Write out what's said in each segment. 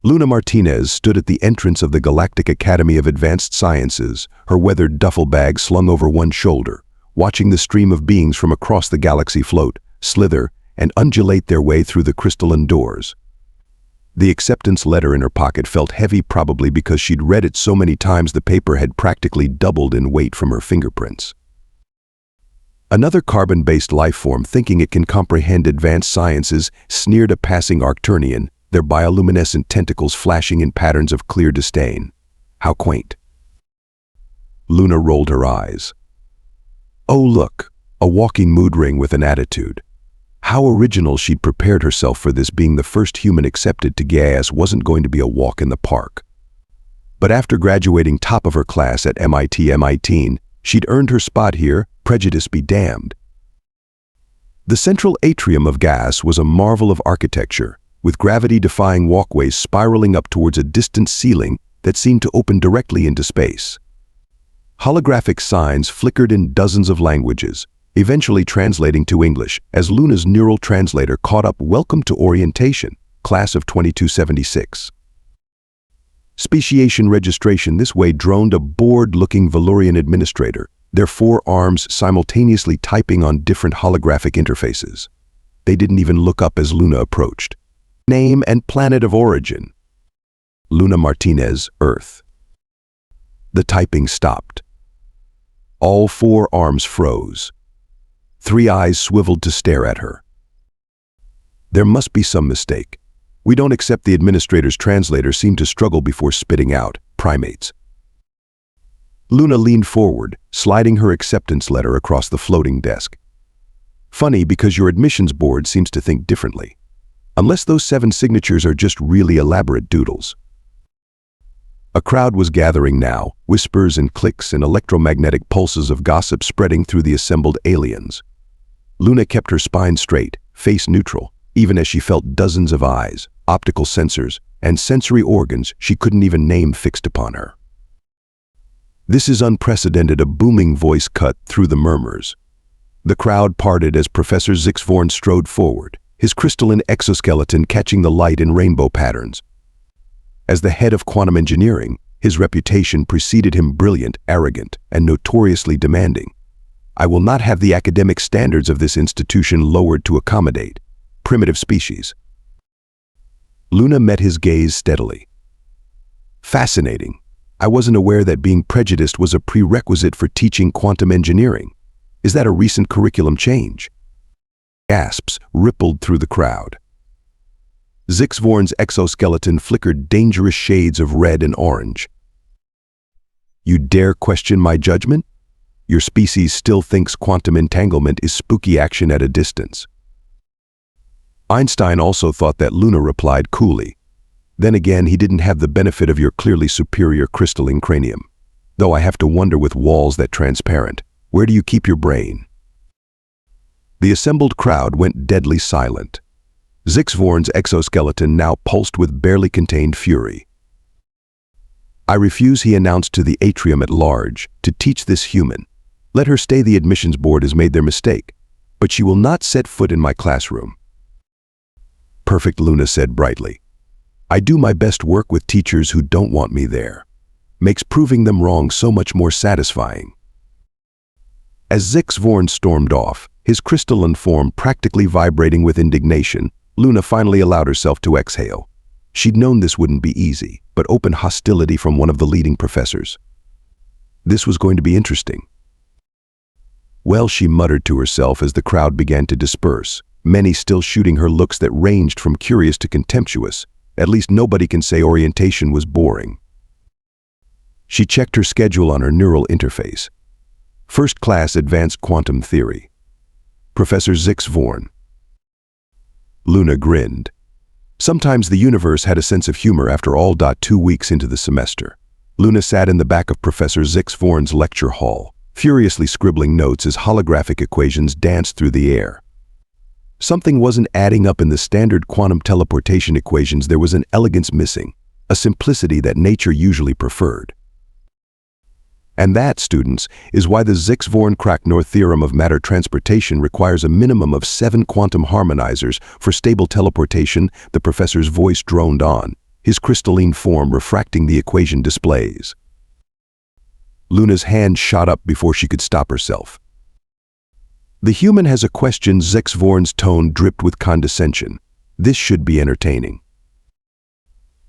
Luna Martinez stood at the entrance of the Galactic Academy of Advanced Sciences, her weathered duffel bag slung over one shoulder, watching the stream of beings from across the galaxy float, slither, and undulate their way through the crystalline doors. The acceptance letter in her pocket felt heavy, probably because she'd read it so many times the paper had practically doubled in weight from her fingerprints. Another carbon-based life form, thinking it can comprehend advanced sciences, sneered a passing Arcturnian, their bioluminescent tentacles flashing in patterns of clear disdain. How quaint. Luna rolled her eyes. Oh look, a walking mood ring with an attitude. How original. She'd prepared herself for this. Being the first human accepted to GAS wasn't going to be a walk in the park. But after graduating top of her class at MIT, she'd earned her spot here, prejudice be damned. The central atrium of GAS was a marvel of architecture, with gravity-defying walkways spiraling up towards a distant ceiling that seemed to open directly into space. Holographic signs flickered in dozens of languages, eventually translating to English as Luna's neural translator caught up. Welcome to orientation, class of 2276. Speciation registration. This way droned a bored-looking Valorian administrator, their 4 arms simultaneously typing on different holographic interfaces. They didn't even look up as Luna approached. Name and planet of origin. Luna Martinez, Earth. The typing stopped. All 4 arms froze. 3 eyes swiveled to stare at her. There must be some mistake. We don't accept. The administrator's translator seemed to struggle before spitting out, primates. Luna leaned forward, sliding her acceptance letter across the floating desk. Funny, because your admissions board seems to think differently. Unless those 7 signatures are just really elaborate doodles. A crowd was gathering now, whispers and clicks and electromagnetic pulses of gossip spreading through the assembled aliens. Luna kept her spine straight, face neutral, even as she felt dozens of eyes, optical sensors, and sensory organs she couldn't even name fixed upon her. This is unprecedented. A booming voice cut through the murmurs. The crowd parted as Professor Zixvorn strode forward, his crystalline exoskeleton catching the light in rainbow patterns. As the head of quantum engineering, his reputation preceded him: brilliant, arrogant, and notoriously demanding. I will not have the academic standards of this institution lowered to accommodate primitive species. Luna met his gaze steadily. Fascinating. I wasn't aware that being prejudiced was a prerequisite for teaching quantum engineering. Is that a recent curriculum change? Gasps rippled through the crowd. Zixvorn's exoskeleton flickered dangerous shades of red and orange. You dare question my judgment? Your species still thinks quantum entanglement is spooky action at a distance. Einstein also thought that. Luna replied coolly. Then again, he didn't have the benefit of your clearly superior crystalline cranium. Though I have to wonder, with walls that transparent, where do you keep your brain? The assembled crowd went deadly silent. Zixvorn's exoskeleton now pulsed with barely contained fury. I refuse, he announced to the atrium at large, to teach this human. Let her stay. The admissions board has made their mistake, but she will not set foot in my classroom. Perfect, Luna said brightly. I do my best work with teachers who don't want me there. Makes proving them wrong so much more satisfying. As Zixvorn stormed off, his crystalline form practically vibrating with indignation, Luna finally allowed herself to exhale. She'd known this wouldn't be easy, but open hostility from one of the leading professors. This was going to be interesting. Well, she muttered to herself as the crowd began to disperse, many still shooting her looks that ranged from curious to contemptuous. At least nobody can say orientation was boring. She checked her schedule on her neural interface. First class advanced quantum theory. Professor Zixvorn. Luna grinned. Sometimes the universe had a sense of humor after all. 2 weeks into the semester, Luna sat in the back of Professor Zixvorn's lecture hall, furiously scribbling notes as holographic equations danced through the air. Something wasn't adding up in the standard quantum teleportation equations. There was an elegance missing, a simplicity that nature usually preferred. And that, students, is why the Zixvorn-Kraknor theorem of matter transportation requires a minimum of 7 quantum harmonizers for stable teleportation. The professor's voice droned on, his crystalline form refracting the equation displays. Luna's hand shot up before she could stop herself. "The human has a question." Zexvorn's tone dripped with condescension. "This should be entertaining."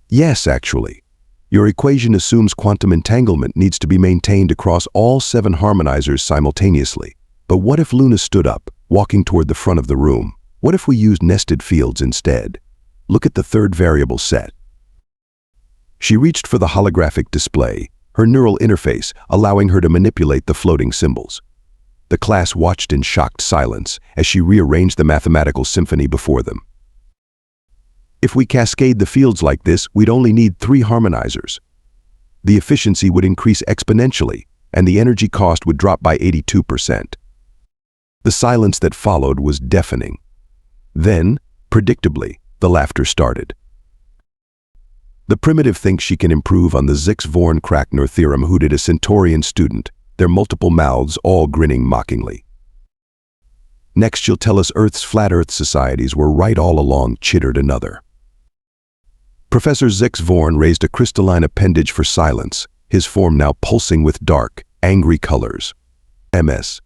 "Yes, actually. Your equation assumes quantum entanglement needs to be maintained across all 7 harmonizers simultaneously. But what if?" Luna stood up, walking toward the front of the room. "What if we used nested fields instead? Look at the 3rd variable set." She reached for the holographic display, her neural interface allowing her to manipulate the floating symbols. The class watched in shocked silence as she rearranged the mathematical symphony before them. "If we cascade the fields like this, we'd only need 3 harmonizers. The efficiency would increase exponentially, and the energy cost would drop by 82%. The silence that followed was deafening. Then, predictably, the laughter started. "The primitive thinks she can improve on the Zexvorn-Kraknor theorem," hooted a Centaurian student, their multiple mouths all grinning mockingly. "Next she'll tell us Earth's flat Earth societies were right all along," chittered another. Professor Zexvorn raised a crystalline appendage for silence, his form now pulsing with dark, angry colors. "Ms.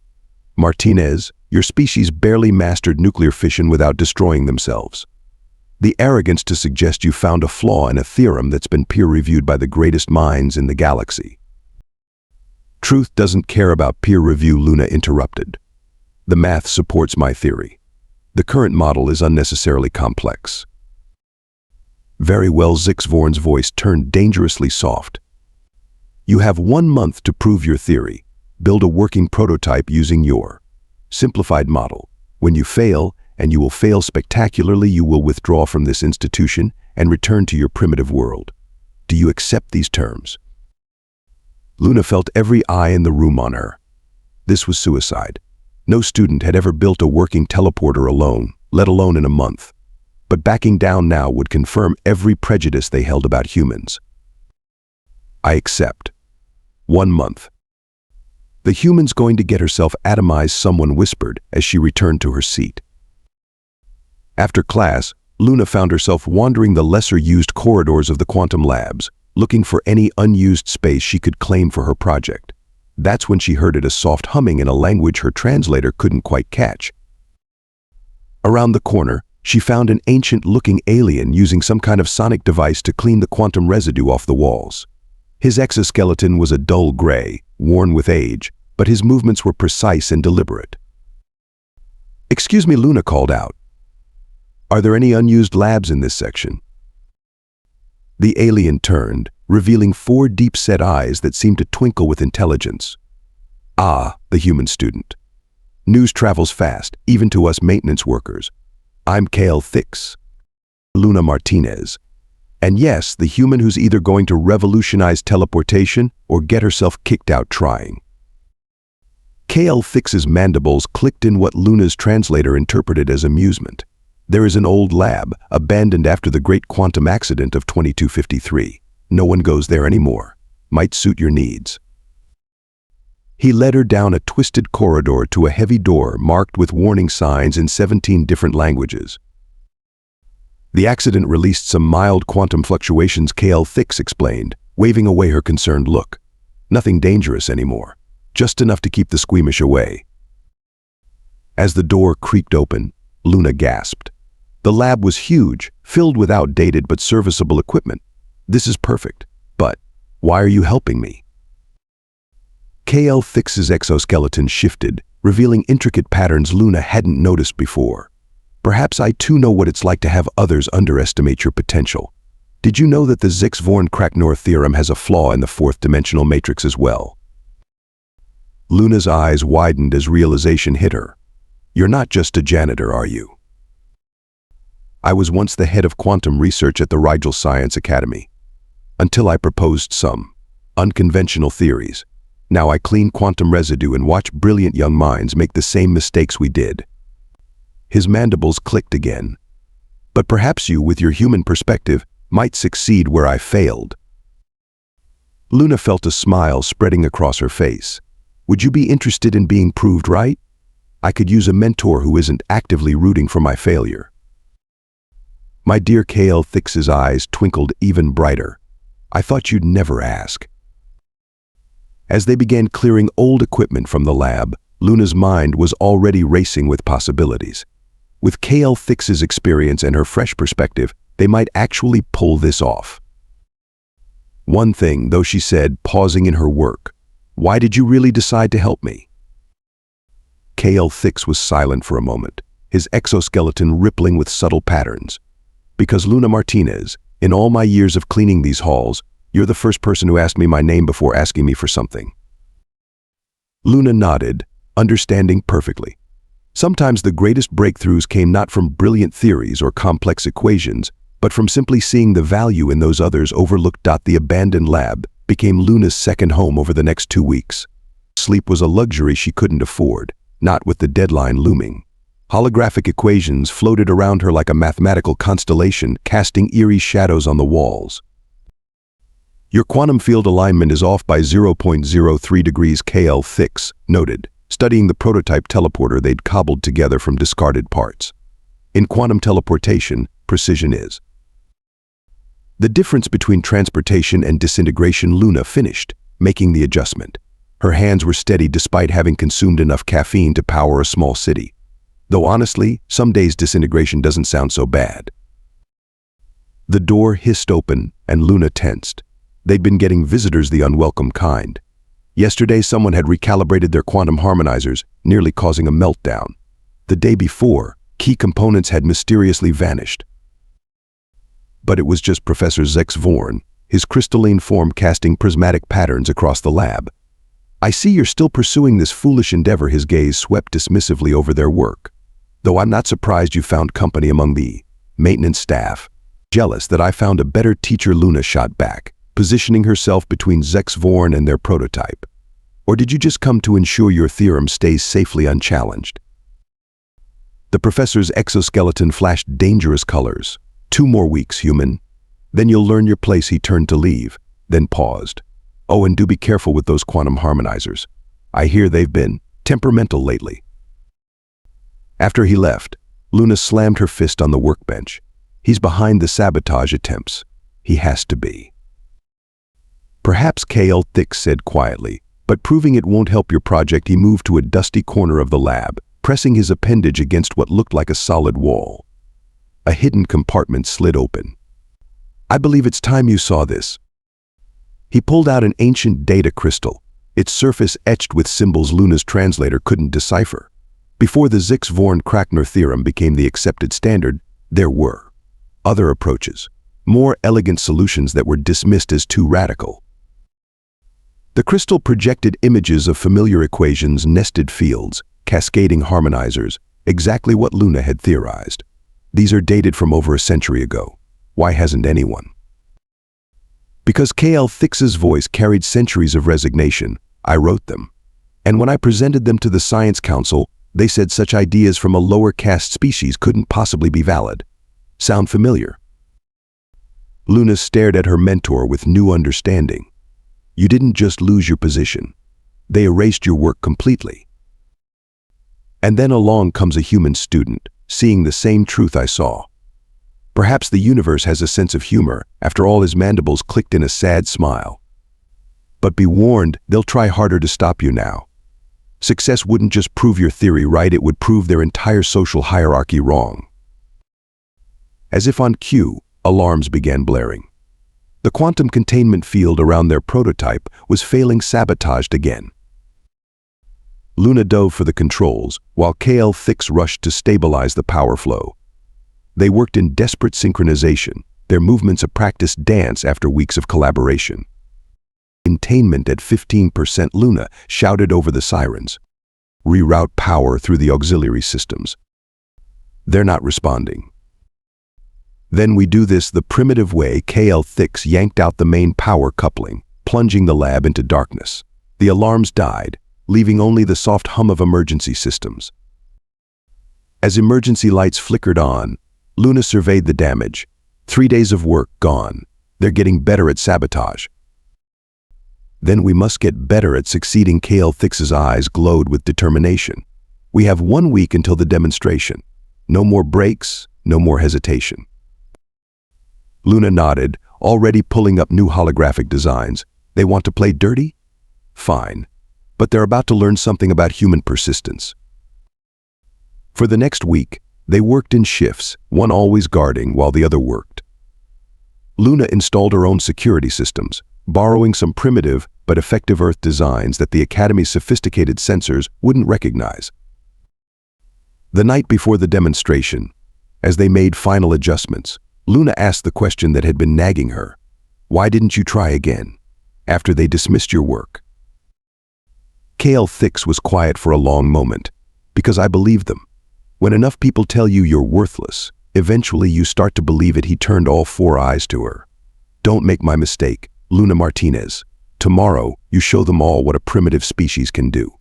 Martinez, your species barely mastered nuclear fission without destroying themselves. The arrogance to suggest you found a flaw in a theorem that's been peer-reviewed by the greatest minds in the galaxy." "Truth doesn't care about peer review," Luna interrupted. "The math supports my theory. The current model is unnecessarily complex." "Very well." Zexvorn's voice turned dangerously soft. "You have 1 month to prove your theory. Build a working prototype using your simplified model. When you fail, and you will fail spectacularly, you will withdraw from this institution and return to your primitive world. Do you accept these terms?" Luna felt every eye in the room on her. This was suicide. No student had ever built a working teleporter alone, let alone in a month. But backing down now would confirm every prejudice they held about humans. "I accept. 1 month. The human's going to get herself atomized," someone whispered as she returned to her seat. After class, Luna found herself wandering the lesser-used corridors of the quantum labs, looking for any unused space she could claim for her project. That's when she heard a soft humming in a language her translator couldn't quite catch. Around the corner, she found an ancient-looking alien using some kind of sonic device to clean the quantum residue off the walls. His exoskeleton was a dull gray, worn with age, but his movements were precise and deliberate. "Excuse me," Luna called out. "Are there any unused labs in this section?" The alien turned, revealing 4 deep-set eyes that seemed to twinkle with intelligence. "Ah," the human student. "News travels fast, even to us maintenance workers. I'm Kl'thix, Luna Martinez. And yes, the human who's either going to revolutionize teleportation or get herself kicked out trying." Kl'thix's mandibles clicked in what Luna's translator interpreted as amusement. "There is an old lab, abandoned after the great quantum accident of 2253. No one goes there anymore. Might suit your needs." He led her down a twisted corridor to a heavy door marked with warning signs in 17 different languages. "The accident released some mild quantum fluctuations," Kl'thix explained, waving away her concerned look. "Nothing dangerous anymore. Just enough to keep the squeamish away." As the door creaked open, Luna gasped. The lab was huge, filled with outdated but serviceable equipment. "This is perfect. But why are you helping me?" Kl'thix's exoskeleton shifted, revealing intricate patterns Luna hadn't noticed before. "Perhaps I too know what it's like to have others underestimate your potential. Did you know that the Zexvorn-Kraknor theorem has a flaw in the 4th-dimensional matrix as well?" Luna's eyes widened as realization hit her. "You're not just a janitor, are you?" "I was once the head of quantum research at the Rigel Science Academy. Until I proposed some unconventional theories. Now I clean quantum residue and watch brilliant young minds make the same mistakes we did." His mandibles clicked again. "But perhaps you, with your human perspective, might succeed where I failed." Luna felt a smile spreading across her face. "Would you be interested in being proved right? I could use a mentor who isn't actively rooting for my failure." My dear Kl'thix's eyes twinkled even brighter. I thought you'd never ask. As they began clearing old equipment from the lab, Luna's mind was already racing with possibilities. With Kl'thix's experience and her fresh perspective, they might actually pull this off. One thing, though, she said, pausing in her work. Why did you really decide to help me? Kl'thix was silent for a moment, his exoskeleton rippling with subtle patterns. Because Luna Martinez, in all my years of cleaning these halls, you're the first person who asked me my name before asking me for something. Luna nodded, understanding perfectly. Sometimes the greatest breakthroughs came not from brilliant theories or complex equations, but from simply seeing the value in those others overlooked. The abandoned lab became Luna's second home over the next 2 weeks. Sleep was a luxury she couldn't afford, not with the deadline looming. Holographic equations floated around her like a mathematical constellation, casting eerie shadows on the walls. Your quantum field alignment is off by 0.03 degrees, Kl'thix noted, studying the prototype teleporter they'd cobbled together from discarded parts. In quantum teleportation, precision is the difference between transportation and disintegration. Luna finished, making the adjustment. Her hands were steady despite having consumed enough caffeine to power a small city. Though honestly, some days disintegration doesn't sound so bad. The door hissed open, and Luna tensed. They'd been getting visitors, the unwelcome kind. Yesterday, someone had recalibrated their quantum harmonizers, nearly causing a meltdown. The day before, key components had mysteriously vanished. But it was just Professor Zex Vorn, his crystalline form casting prismatic patterns across the lab. I see you're still pursuing this foolish endeavor. His gaze swept dismissively over their work. Though I'm not surprised you found company among the maintenance staff. Jealous that I found a better teacher, Luna shot back, positioning herself between Zex Vorn and their prototype. Or did you just come to ensure your theorem stays safely unchallenged? The professor's exoskeleton flashed dangerous colors. 2 more weeks, human. Then you'll learn your place. He turned to leave, then paused. Oh, and do be careful with those quantum harmonizers. I hear they've been temperamental lately. After he left, Luna slammed her fist on the workbench. He's behind the sabotage attempts. He has to be. Perhaps, Kl'thix said quietly, but proving it won't help your project. He moved to a dusty corner of the lab, pressing his appendage against what looked like a solid wall. A hidden compartment slid open. I believe it's time you saw this. He pulled out an ancient data crystal, its surface etched with symbols Luna's translator couldn't decipher. Before the Zex Vorn-Krakner theorem became the accepted standard, there were other approaches, more elegant solutions that were dismissed as too radical. The crystal projected images of familiar equations, nested fields, cascading harmonizers, exactly what Luna had theorized. These are dated from over a century ago. Why hasn't anyone? Because Kl'thix's voice carried centuries of resignation, I wrote them. And when I presented them to the Science Council, they said such ideas from a lower caste species couldn't possibly be valid. Sound familiar? Luna stared at her mentor with new understanding. You didn't just lose your position. They erased your work completely. And then along comes a human student, seeing the same truth I saw. Perhaps the universe has a sense of humor. After all, his mandibles clicked in a sad smile. But be warned, they'll try harder to stop you now. Success wouldn't just prove your theory right, it would prove their entire social hierarchy wrong. As if on cue, alarms began blaring. The quantum containment field around their prototype was failing, sabotaged again. Luna dove for the controls, while Kl'thix rushed to stabilize the power flow. They worked in desperate synchronization, their movements a practiced dance after weeks of collaboration. Containment at 15%, Luna shouted over the sirens. Reroute power through the auxiliary systems. They're not responding. Then we do this the primitive way. Kl'thix yanked out the main power coupling, plunging the lab into darkness. The alarms died, leaving only the soft hum of emergency systems. As emergency lights flickered on, Luna surveyed the damage. 3 days of work gone. They're getting better at sabotage. Then we must get better at succeeding. Kl'thix's eyes glowed with determination. We have 1 week until the demonstration. No more breaks, no more hesitation. Luna nodded, already pulling up new holographic designs. They want to play dirty? Fine. But they're about to learn something about human persistence. For the next week, they worked in shifts, one always guarding while the other worked. Luna installed her own security systems, borrowing some primitive but effective Earth designs that the Academy's sophisticated sensors wouldn't recognize. The night before the demonstration, as they made final adjustments, Luna asked the question that had been nagging her. Why didn't you try again, after they dismissed your work? Kl'thix was quiet for a long moment, because I believed them. When enough people tell you you're worthless, eventually you start to believe it. He turned all four eyes to her. Don't make my mistake, Luna Martinez. Tomorrow, you show them all what a primitive species can do.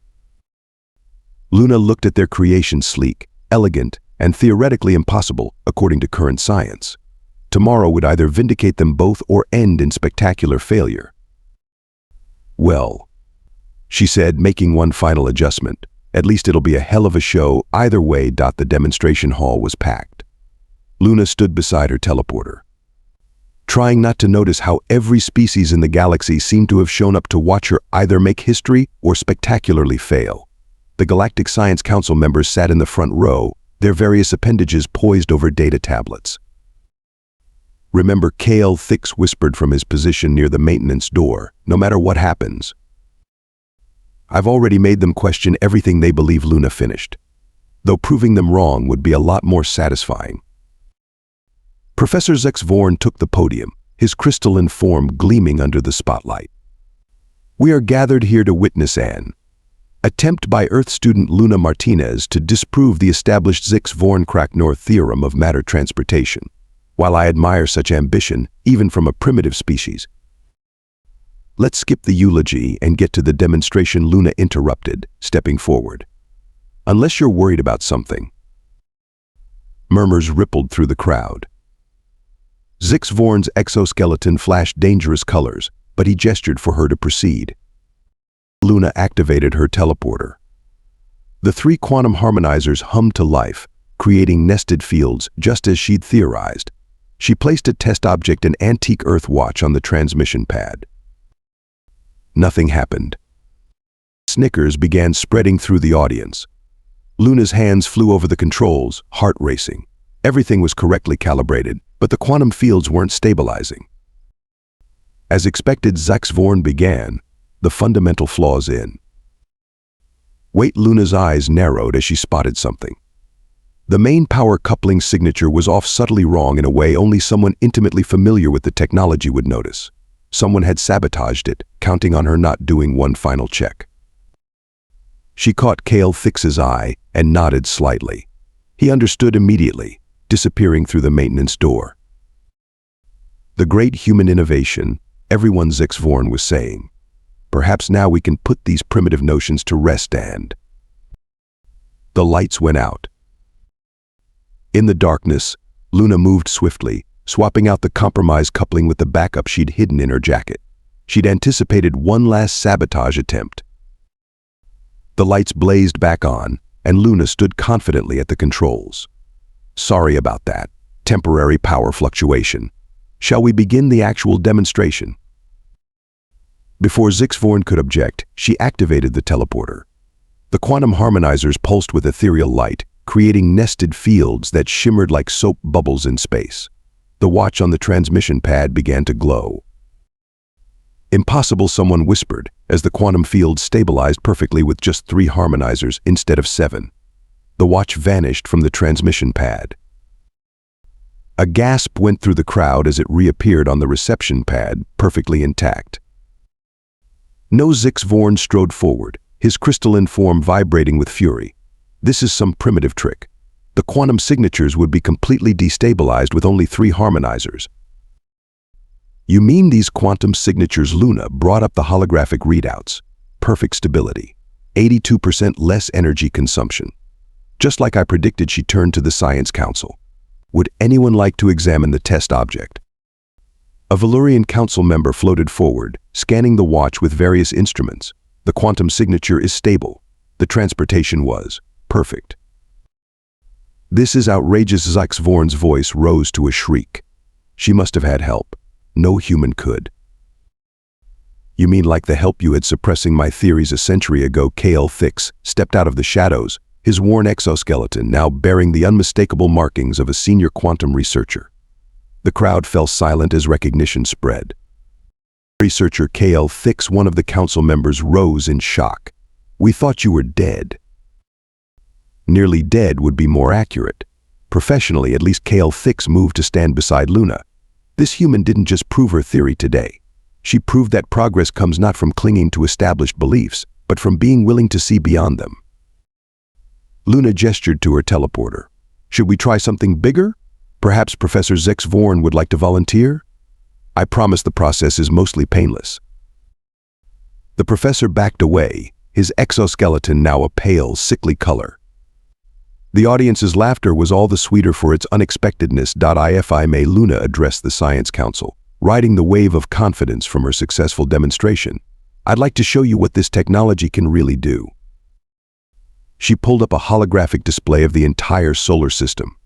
Luna looked at their creation sleek, elegant, and theoretically impossible, according to current science. Tomorrow would either vindicate them both or end in spectacular failure. Well, she said, making one final adjustment. At least it'll be a hell of a show either way. The demonstration hall was packed. Luna stood beside her teleporter, trying not to notice how every species in the galaxy seemed to have shown up to watch her either make history or spectacularly fail. The Galactic Science Council members sat in the front row, their various appendages poised over data tablets. Remember, Kl'thix whispered from his position near the maintenance door, no matter what happens. I've already made them question everything they believe Luna finished, though proving them wrong would be a lot more satisfying. Professor Vorn took the podium, his crystalline form gleaming under the spotlight. We are gathered here to witness an attempt by Earth student Luna Martinez to disprove the established Vorn-Kraknor theorem of matter transportation. While I admire such ambition, even from a primitive species. Let's skip the eulogy and get to the demonstration, Luna interrupted, stepping forward. Unless you're worried about something. Murmurs rippled through the crowd. Vorn's exoskeleton flashed dangerous colors, but he gestured for her to proceed. Luna activated her teleporter. The three quantum harmonizers hummed to life, creating nested fields just as she'd theorized. She placed a test object, an antique Earth watch, on the transmission pad. Nothing happened. Snickers began spreading through the audience. Luna's hands flew over the controls, heart racing. Everything was correctly calibrated, but the quantum fields weren't stabilizing. As expected, Vorn began, the fundamental flaws in. Wait, Luna's eyes narrowed as she spotted something. The main power coupling signature was off, subtly wrong in a way only someone intimately familiar with the technology would notice. Someone had sabotaged it, counting on her not doing one final check. She caught Kl'thix's eye and nodded slightly. He understood immediately, disappearing through the maintenance door. The great human innovation, everyone, Vorn was saying. Perhaps now we can put these primitive notions to rest. And the lights went out. In the darkness, Luna moved swiftly, swapping out the compromise coupling with the backup she'd hidden in her jacket. She'd anticipated one last sabotage attempt. The lights blazed back on, and Luna stood confidently at the controls. Sorry about that. Temporary power fluctuation. Shall we begin the actual demonstration? Before Vorn could object, she activated the teleporter. The quantum harmonizers pulsed with ethereal light, creating nested fields that shimmered like soap bubbles in space. The watch on the transmission pad began to glow. Impossible, someone whispered, as the quantum field stabilized perfectly with just 3 harmonizers instead of 7. The watch vanished from the transmission pad. A gasp went through the crowd as it reappeared on the reception pad, perfectly intact. No, Vorn strode forward, his crystalline form vibrating with fury. This is some primitive trick. The quantum signatures would be completely destabilized with only 3 harmonizers. You mean these quantum signatures? Luna brought up the holographic readouts. Perfect stability. 82% less energy consumption. Just like I predicted. She turned to the Science Council. Would anyone like to examine the test object? A Valurian council member floated forward, scanning the watch with various instruments. The quantum signature is stable. The transportation was perfect. This is outrageous. Vorn's voice rose to a shriek. She must have had help. No human could. You mean like the help you had suppressing my theories a century ago? Kl'thix stepped out of the shadows, his worn exoskeleton now bearing the unmistakable markings of a senior quantum researcher. The crowd fell silent as recognition spread. Researcher Kl'thix, one of the council members, rose in shock. "We thought you were dead." Nearly dead would be more accurate. Professionally, at least Kl'thix moved to stand beside Luna. This human didn't just prove her theory today. She proved that progress comes not from clinging to established beliefs, but from being willing to see beyond them. Luna gestured to her teleporter. "Should we try something bigger? Perhaps Professor Zex Vorn would like to volunteer? I promise the process is mostly painless." The professor backed away, his exoskeleton now a pale, sickly color. The audience's laughter was all the sweeter for its unexpectedness. If I may, Luna addressed the Science Council, riding the wave of confidence from her successful demonstration. "I'd like to show you what this technology can really do." She pulled up a holographic display of the entire solar system.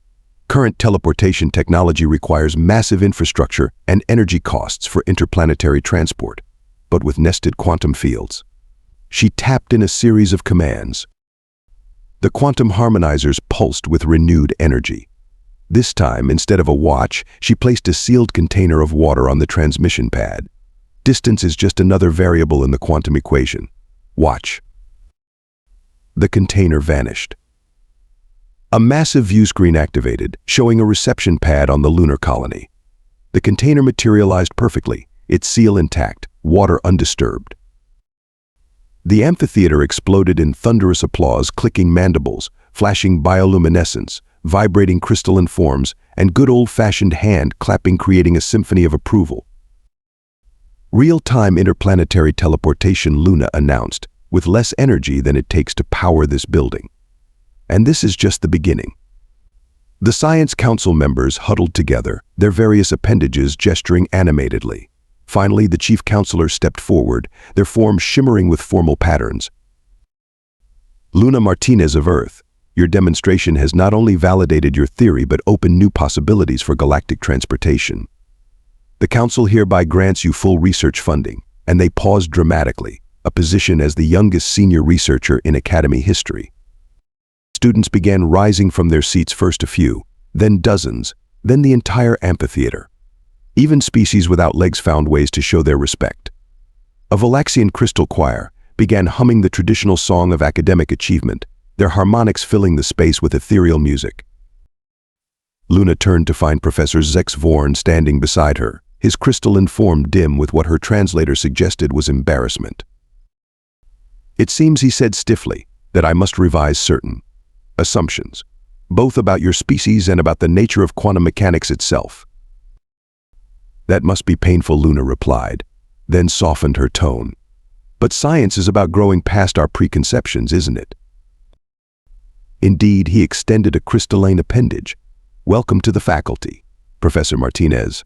Current teleportation technology requires massive infrastructure and energy costs for interplanetary transport, but with nested quantum fields. She tapped in a series of commands. The quantum harmonizers pulsed with renewed energy. This time, instead of a watch, she placed a sealed container of water on the transmission pad. Distance is just another variable in the quantum equation. Watch. The container vanished. A massive viewscreen activated, showing a reception pad on the lunar colony. The container materialized perfectly, its seal intact, water undisturbed. The amphitheater exploded in thunderous applause, clicking mandibles, flashing bioluminescence, vibrating crystalline forms, and good old-fashioned hand clapping, creating a symphony of approval. "Real-time interplanetary teleportation," Luna announced, "with less energy than it takes to power this building. And this is just the beginning." The Science Council members huddled together, their various appendages gesturing animatedly. Finally, the chief counselor stepped forward, their forms shimmering with formal patterns. "Luna Martinez of Earth, your demonstration has not only validated your theory but opened new possibilities for galactic transportation. The Council hereby grants you full research funding," and they paused dramatically, a position as the youngest senior researcher in Academy history. Students began rising from their seats, first a few, then dozens, then the entire amphitheater. Even species without legs found ways to show their respect. A Valaxian crystal choir began humming the traditional song of academic achievement, their harmonics filling the space with ethereal music. Luna turned to find Professor Zex Vorn standing beside her, his crystalline form dim with what her translator suggested was embarrassment. "It seems," he said stiffly, "that I must revise certain assumptions, both about your species and about the nature of quantum mechanics itself." "That must be painful," Luna replied, then softened her tone. "But science is about growing past our preconceptions, isn't it?" Indeed, he extended a crystalline appendage. "Welcome to the faculty, Professor Martinez."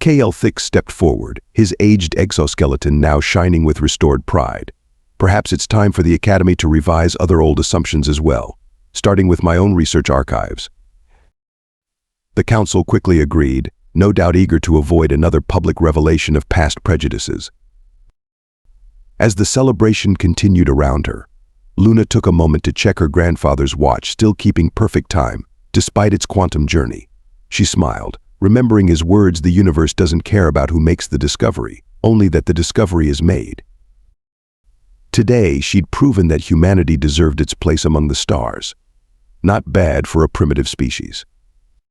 Kl'thix stepped forward, his aged exoskeleton now shining with restored pride. "Perhaps it's time for the Academy to revise other old assumptions as well, starting with my own research archives." The Council quickly agreed, no doubt eager to avoid another public revelation of past prejudices. As the celebration continued around her, Luna took a moment to check her grandfather's watch, still keeping perfect time, despite its quantum journey. She smiled, remembering his words, "The universe doesn't care about who makes the discovery, only that the discovery is made." Today, she'd proven that humanity deserved its place among the stars. Not bad for a primitive species.